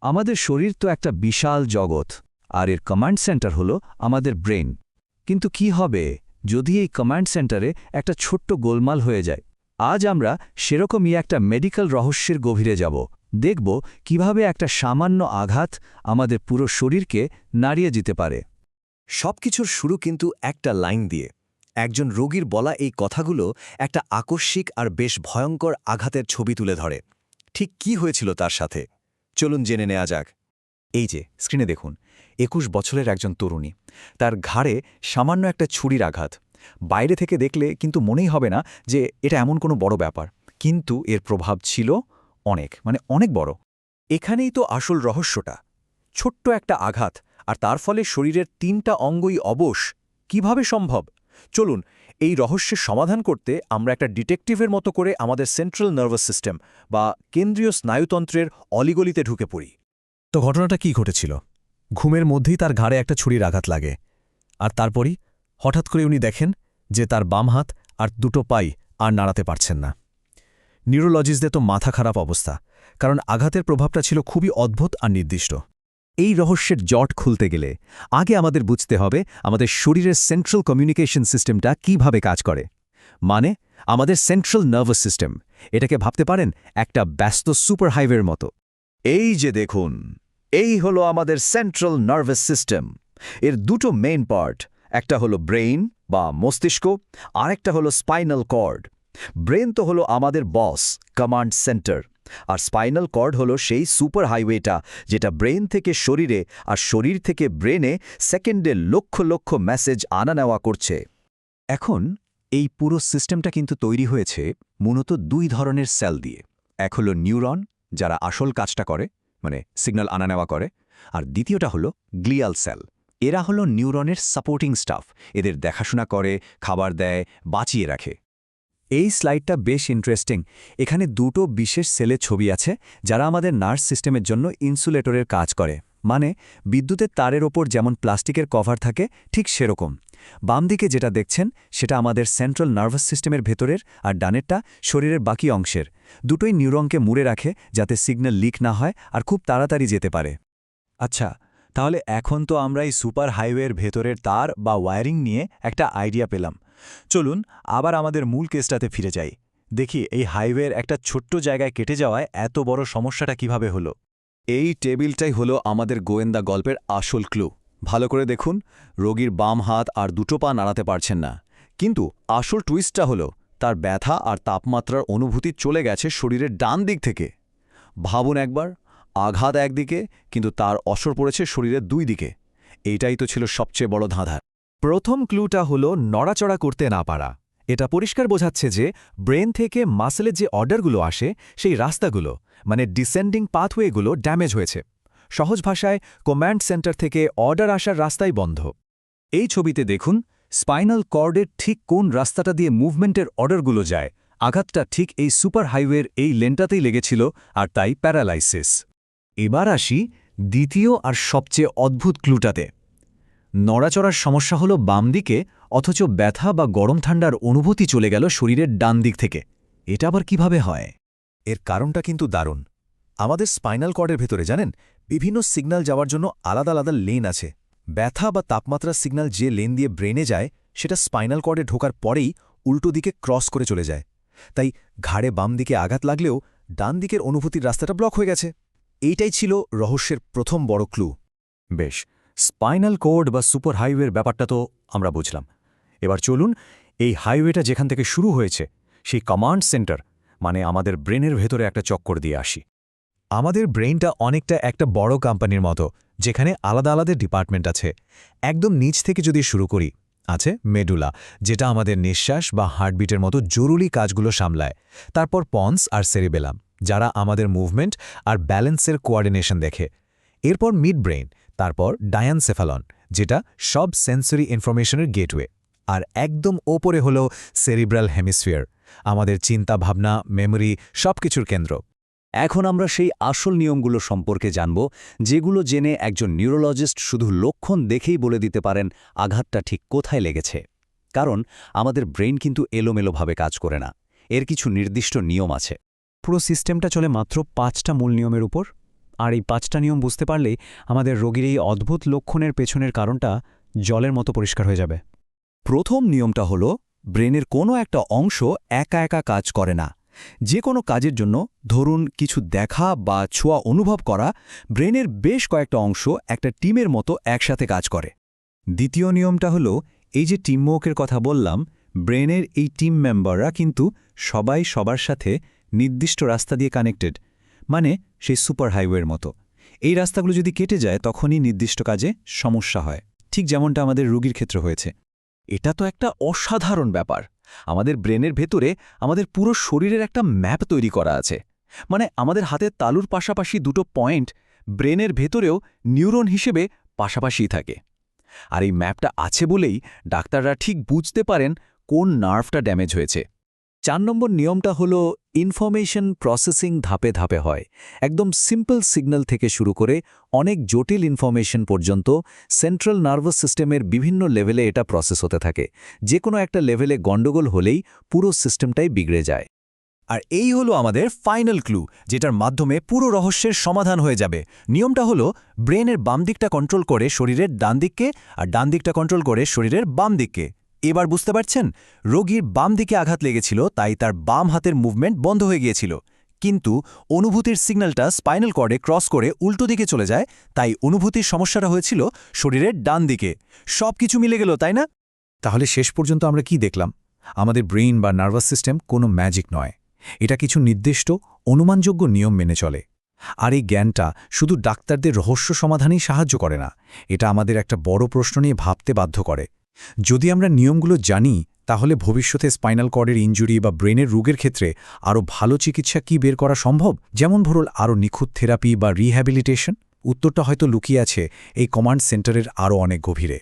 আমাদের শরীর তো একটা বিশাল জগৎ, আর এর কমান্ড সেন্টার হলো আমাদের ব্রেন। কিন্তু কি হবে যদি এই কমান্ড সেন্টারে একটা ছোট্ট গোলমাল হয়ে যায়? আজ আমরা সেরকমই একটা মেডিকেল রহস্যের গভীরে যাব, দেখব কিভাবে একটা সামান্য আঘাত আমাদের পুরো শরীরকে নাড়িয়ে দিতে পারে। সবকিছুর শুরু কিন্তু একটা লাইন দিয়ে। একজন রোগীর বলা এই কথাগুলো একটা আকস্মিক আর বেশ ভয়ঙ্কর আঘাতের ছবি তুলে ধরে। ঠিক কি হয়েছিল তার সাথে, চলুন জেনে নেওয়া যাক। এই যে স্ক্রিনে দেখুন, ২১ বছরের একজন তরুণী, তার ঘাড়ে সামান্য একটা ছুরির আঘাত। বাইরে থেকে দেখলে কিন্তু মনেই হবে না যে এটা এমন কোনো বড় ব্যাপার, কিন্তু এর প্রভাব ছিল অনেক বড়। এখানেই তো আসল রহস্যটা। ছোট্ট একটা আঘাত, আর তার ফলে শরীরের ৩টা অঙ্গই অবশ। কিভাবে সম্ভব? চলুন এই রহস্যের সমাধান করতে আমরা একটা ডিটেকটিভের মতো করে আমাদের সেন্ট্রাল নার্ভাস সিস্টেম বা কেন্দ্রীয় স্নায়ুতন্ত্রের অলিগলিতে ঢুকে পড়ি। তো ঘটনাটা কি ঘটেছিল? ঘুমের মধ্যেই তার ঘাড়ে একটা ছুরির আঘাত লাগে, আর তারপরই হঠাৎ করে উনি দেখেন যে তার বাম হাত আর দুটো পাই আর নাড়াতে পারছেন না। নিউরোলজিস্টদের তো মাথা খারাপ অবস্থা, কারণ আঘাতের প্রভাবটা ছিল খুবই অদ্ভুত আর নির্দিষ্ট। এই রহস্যের জট খুলতে গেলে আগে আমাদের বুঝতে হবে আমাদের শরীরের সেন্ট্রাল কমিউনিকেশন সিস্টেমটা কিভাবে কাজ করে। মানে আমাদের সেন্ট্রাল নার্ভাস সিস্টেম, এটাকে ভাবতে পারেন একটা ব্যস্ত সুপারহাইওয়ের মতো। এই যে দেখুন, এই হলো আমাদের সেন্ট্রাল নার্ভাস সিস্টেম। এর দুটো মেইন পার্ট, একটা হলো ব্রেইন বা মস্তিষ্ক, আরেকটা হলো স্পাইনাল কর্ড। ব্রেন তো হলো আমাদের বস, কমান্ড সেন্টার, আর স্পাইনাল কর্ড হলো সেই সুপার হাইওয়েটা যেটা ব্রেন থেকে শরীরে আর শরীর থেকে ব্রেনে সেকেন্ডে লক্ষ লক্ষ মেসেজ আনা নেওয়া করছে। এখন এই পুরো সিস্টেমটা কিন্তু তৈরি হয়েছে মূলত ২ ধরনের সেল দিয়ে। এক হলো নিউরন, যারা আসল কাজটা করে, মানে সিগন্যাল আনা নেওয়া করে, আর দ্বিতীয়টা হলো গ্লিয়াল সেল। এরা হলো নিউরনের সাপোর্টিং স্টাফ, এদের দেখাশোনা করে, খাবার দেয়, বাঁচিয়ে রাখে। এই স্লাইডটা বেশ ইন্টারেস্টিং। এখানে দুটো বিশেষ সেলের ছবি আছে যারা আমাদের নার্ভ সিস্টেমের জন্য ইনসুলেটরের কাজ করে। মানে বিদ্যুতের তারের ওপর যেমন প্লাস্টিকের কভার থাকে, ঠিক সেরকম। বাম দিকে যেটা দেখছেন সেটা আমাদের সেন্ট্রাল নার্ভাস সিস্টেমের ভেতরের, আর ডানেরটা শরীরের বাকি অংশের। দুটোই নিউরনকে মুড়ে রাখে যাতে সিগন্যাল লিক না হয় আর খুব তাড়াতাড়ি যেতে পারে। আচ্ছা, তাহলে এখন তো আমরা এই সুপার হাইওয়ের ভেতরের তার বা ওয়্যারিং নিয়ে একটা আইডিয়া পেলাম। চলুন আবার আমাদের মূল কেসটাতে ফিরে যাই, দেখি এই হাইওয়ের একটা ছোট্ট জায়গায় কেটে যাওয়ায় এত বড় সমস্যাটা কিভাবে হলো। এই টেবিলটাই হলো আমাদের গোয়েন্দা গল্পের আসল ক্লু। ভালো করে দেখুন, রোগীর বাম হাত আর দুটো পা নাড়াতে পারছেন না, কিন্তু আসল টুইস্টটা হলো তার ব্যথা আর তাপমাত্রার অনুভূতি চলে গেছে শরীরের ডান দিক থেকে। ভাবুন একবার, আঘাত একদিকে, কিন্তু তার অসর পড়েছে শরীরের ২ দিকে। এইটাই তো ছিল সবচেয়ে বড় ধাঁধা। প্রথম ক্লুটা হলো নড়াচড়া করতে না পারা। এটা পরিষ্কার বোঝাচ্ছে যে ব্রেন থেকে মাসেলের যে অর্ডারগুলো আসে, সেই রাস্তাগুলো মানে ডিসেন্ডিং পাথওয়েগুলো ড্যামেজ হয়েছে। সহজ ভাষায় কমান্ড সেন্টার থেকে অর্ডার আসার রাস্তাই বন্ধ। এই ছবিতে দেখুন স্পাইনাল কর্ডের ঠিক কোন রাস্তাটা দিয়ে মুভমেন্টের অর্ডারগুলো যায়। আঘাতটা ঠিক এই সুপার হাইওয়ের এই লেনটাতেই লেগেছিল, আর তাই প্যারালাইসিস। এবার আসি দ্বিতীয় আর সবচেয়ে অদ্ভুত ক্লুটাতে। নড়াচড়ার সমস্যা হলো বাম দিকে, অথচ ব্যথা বা গরম ঠান্ডার অনুভূতি চলে গেল শরীরের ডান দিক থেকে। এটা আবার কিভাবে হয়? এর কারণটা কিন্তু দারুণ। আমাদের স্পাইনাল কর্ডের ভেতরে জানেন, বিভিন্ন সিগন্যাল যাওয়ার জন্য আলাদা আলাদা লেন আছে। ব্যথা বা তাপমাত্রার সিগন্যাল যে লেন দিয়ে ব্রেনে যায়, সেটা স্পাইনাল কর্ডে ঢোকার পরেই উল্টো দিকে ক্রস করে চলে যায়। তাই ঘাড়ে বাম দিকে আঘাত লাগলেও ডান দিকের অনুভূতির রাস্তাটা ব্লক হয়ে গেছে। এইটাই ছিল রহস্যের প্রথম বড় ক্লু। বেশ, স্পাইনাল কর্ড বা সুপার হাইওয়ের ব্যাপারটা তো আমরা বুঝলাম। এবার চলুন এই হাইওয়েটা যেখান থেকে শুরু হয়েছে, সেই কমান্ড সেন্টার মানে আমাদের ব্রেনের ভেতরে একটা চক্কর দিয়ে আসি। আমাদের ব্রেইনটা অনেকটা একটা বড় কোম্পানির মতো, যেখানে আলাদা আলাদা ডিপার্টমেন্ট আছে। একদম নিচ থেকে যদি শুরু করি, আছে মেডুলা, যেটা আমাদের নিঃশ্বাস বা হার্টবিটের মতো জরুরি কাজগুলো সামলায়। তারপর পন্স আর সেরিবেলাম, যারা আমাদের মুভমেন্ট আর ব্যালেন্সের কোঅর্ডিনেশন দেখে। এরপর মিড ব্রেইন, তারপর ডায়ানসেফালন, যেটা সব সেন্সরি ইনফরমেশনের গেটওয়ে। আর একদম ওপরে হলো সেরিব্রাল হেমিস্ফিয়ার, আমাদের চিন্তা ভাবনা, মেমোরি সবকিছুর কেন্দ্র। এখন আমরা সেই আসল নিয়মগুলো সম্পর্কে জানব, যেগুলো জেনে একজন নিউরোলজিস্ট শুধু লক্ষণ দেখেই বলে দিতে পারেন আঘাতটা ঠিক কোথায় লেগেছে। কারণ আমাদের ব্রেইন কিন্তু এলোমেলোভাবে কাজ করে না, এর কিছু নির্দিষ্ট নিয়ম আছে। পুরো সিস্টেমটা চলে মাত্র 5টা মূল নিয়মের উপর। আর এই 5টা নিয়ম বুঝতে পারলেই আমাদের রোগীর এই অদ্ভুত লক্ষণের পেছনের কারণটা জলের মতো পরিষ্কার হয়ে যাবে। প্রথম নিয়মটা হলো ব্রেনের কোনো একটা অংশ একা একা কাজ করে না। যে কোনো কাজের জন্য, ধরুন কিছু দেখা বা ছোঁয়া অনুভব করা, ব্রেনের বেশ কয়েকটা অংশ একটা টিমের মতো একসাথে কাজ করে। দ্বিতীয় নিয়মটা হলো এই যে টিমওয়ার্কের কথা বললাম, ব্রেনের এই টিম মেম্বাররা কিন্তু সবাই সবার সাথে নির্দিষ্ট রাস্তা দিয়ে কানেক্টেড, মানে সেই সুপার হাইওয়ের মতো। এই রাস্তাগুলো যদি কেটে যায় তখনই নির্দিষ্ট কাজে সমস্যা হয়, ঠিক যেমনটা আমাদের রোগীর ক্ষেত্রে হয়েছে। এটা তো একটা অসাধারণ ব্যাপার। আমাদের ব্রেনের ভেতরে আমাদের পুরো শরীরের একটা ম্যাপ তৈরি করা আছে। মানে আমাদের হাতের তালুর পাশাপাশি দুটো পয়েন্ট ব্রেনের ভেতরেও নিউরন হিসেবে পাশাপাশিই থাকে। আর এই ম্যাপটা আছে বলেই ডাক্তাররা ঠিক বুঝতে পারেন কোন নার্ভটা ড্যামেজ হয়েছে। 4 নম্বর নিয়মটা হলো ইনফরমেশন প্রসেসিং ধাপে ধাপে হয়। একদম সিম্পল সিগন্যাল থেকে শুরু করে অনেক জটিল ইনফরমেশন পর্যন্ত সেন্ট্রাল নার্ভাস সিস্টেমের বিভিন্ন লেভেলে এটা প্রসেস হতে থাকে। যে কোনো একটা লেভেলে গণ্ডগোল হলেই পুরো সিস্টেমটাই বিগড়ে যায়। আর এই হলো আমাদের ফাইনাল ক্লু, যেটার মাধ্যমে পুরো রহস্যের সমাধান হয়ে যাবে। নিয়মটা হলো ব্রেনের বাম দিকটা কন্ট্রোল করে শরীরের ডান দিককে, আর ডান দিকটা কন্ট্রোল করে শরীরের বাম দিককে। এবার বুঝতে পারছেন, রোগীর বাম দিকে আঘাত লেগেছিল, তাই তার বাম হাতের মুভমেন্ট বন্ধ হয়ে গিয়েছিল। কিন্তু অনুভূতির সিগন্যালটা স্পাইনাল কর্ডে ক্রস করে উল্টো দিকে চলে যায়, তাই অনুভূতির সমস্যাটা হয়েছিল শরীরের ডান দিকে। সব কিছু মিলে গেল, তাই না? তাহলে শেষ পর্যন্ত আমরা কি দেখলাম? আমাদের ব্রেইন বা নার্ভাস সিস্টেম কোনো ম্যাজিক নয়। এটা কিছু নির্দিষ্ট, অনুমানযোগ্য নিয়ম মেনে চলে। আর এই জ্ঞানটা শুধু ডাক্তারদের রহস্য সমাধানেই সাহায্য করে না, এটা আমাদের একটা বড় প্রশ্ন নিয়ে ভাবতে বাধ্য করে। যদি আমরা নিয়মগুলো জানি, তাহলে ভবিষ্যতে স্পাইনাল কর্ডের ইনজুরি বা ব্রেনের রোগের ক্ষেত্রে আরও ভালো চিকিৎসা কি বের করা সম্ভব? যেমন ধরুন আরও নিখুঁত থেরাপি বা রিহ্যাবিলিটেশন? উত্তরটা হয়তো লুকিয়ে আছে এই কমান্ড সেন্টারের আরও অনেক গভীরে।